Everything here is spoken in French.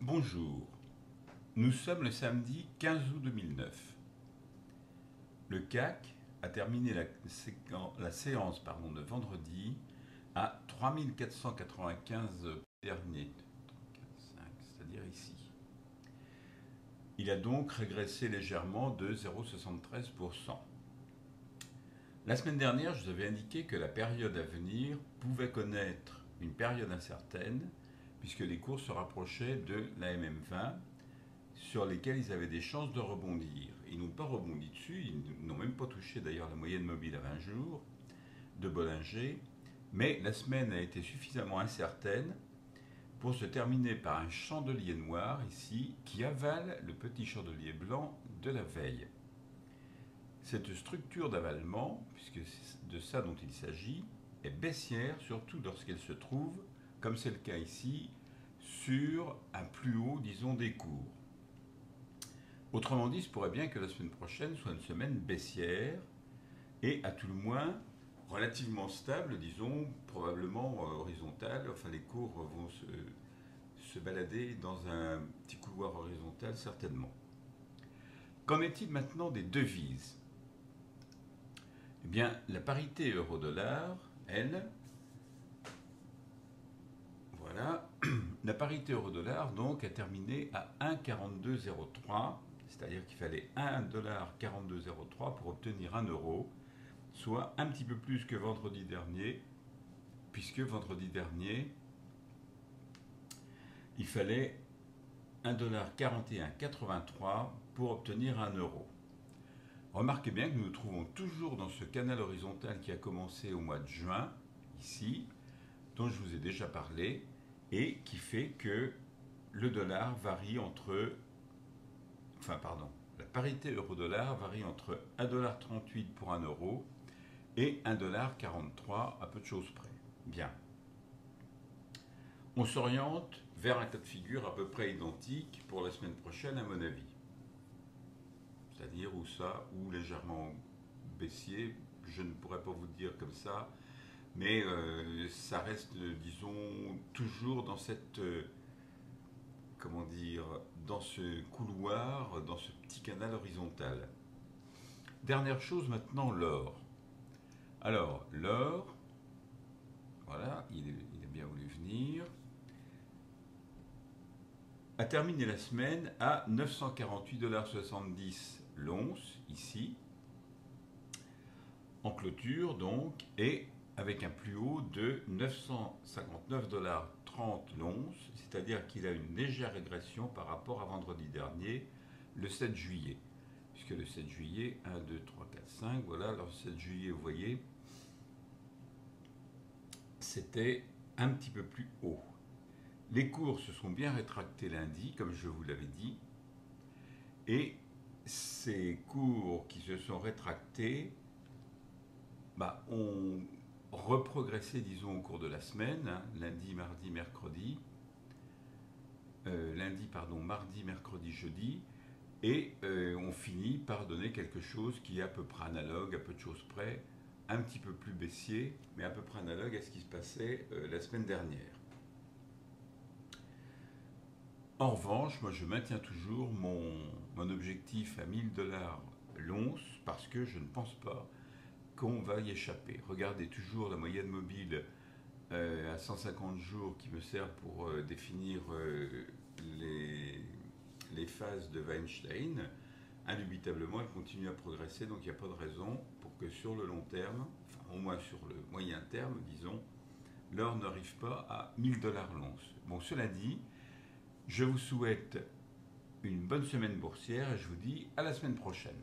Bonjour, nous sommes le samedi 15 août 2009. Le CAC a terminé la séance de vendredi à 3495 derniers, c'est-à-dire ici. Il a donc régressé légèrement de 0,73%. La semaine dernière, je vous avais indiqué que la période à venir pouvait connaître une période incertaine puisque les cours se rapprochaient de la MM20 sur lesquels ils avaient des chances de rebondir. Ils n'ont pas rebondi dessus, ils n'ont même pas touché d'ailleurs la moyenne mobile à 20 jours de Bollinger, mais la semaine a été suffisamment incertaine pour se terminer par un chandelier noir ici qui avale le petit chandelier blanc de la veille. Cette structure d'avalement, puisque c'est de ça dont il s'agit, est baissière surtout lorsqu'elle se trouve, comme c'est le cas ici, sur un plus haut, disons, des cours. Autrement dit, il se pourrait bien que la semaine prochaine soit une semaine baissière et à tout le moins relativement stable, disons, probablement horizontale. Enfin, les cours vont se balader dans un petit couloir horizontal certainement. Qu'en est-il maintenant des devises? Eh bien, la parité euro-dollar, elle, voilà, la parité euro-dollar donc a terminé à 1,4203, c'est-à-dire qu'il fallait 1,4203 pour obtenir 1 euro, soit un petit peu plus que vendredi dernier, puisque vendredi dernier, il fallait 1,4183 pour obtenir 1 euro. Remarquez bien que nous nous trouvons toujours dans ce canal horizontal qui a commencé au mois de juin, ici, dont je vous ai déjà parlé, et qui fait que le dollar varie entre... la parité euro-dollar varie entre 1,38$ pour 1 euro et 1,43$ à peu de choses près. Bien. On s'oriente vers un cas de figure à peu près identique pour la semaine prochaine, à mon avis. C'est-à-dire où ça, ou légèrement baissier, je ne pourrais pas vous dire comme ça, mais ça reste, disons, toujours dans cette, comment dire, dans ce couloir, dans ce petit canal horizontal. Dernière chose maintenant, l'or. Alors, l'or, voilà, il a bien voulu venir, a terminé la semaine à 948,70$ l'once, ici, en clôture donc, et avec un plus haut de 959,30$ l'once, c'est-à-dire qu'il a une légère régression par rapport à vendredi dernier, le 7 juillet. Puisque le 7 juillet, 1, 2, 3, 4, 5, voilà, alors le 7 juillet, vous voyez, c'était un petit peu plus haut. Les cours se sont bien rétractés lundi, comme je vous l'avais dit, et ces cours qui se sont rétractés ont reprogressé, disons, au cours de la semaine, hein, lundi, mardi, mercredi, mardi, mercredi, jeudi, et on finit par donner quelque chose qui est à peu près analogue, à peu de choses près, un petit peu plus baissier, mais à peu près analogue à ce qui se passait la semaine dernière. En revanche, moi je maintiens toujours mon objectif à 1000$ l'once parce que je ne pense pas qu'on va y échapper. Regardez toujours la moyenne mobile à 150 jours qui me sert pour définir les phases de Weinstein. Indubitablement, elle continue à progresser, donc il n'y a pas de raison pour que sur le long terme, enfin au moins sur le moyen terme, disons, l'or n'arrive pas à 1000$ l'once. Bon, cela dit, je vous souhaite une bonne semaine boursière et je vous dis à la semaine prochaine.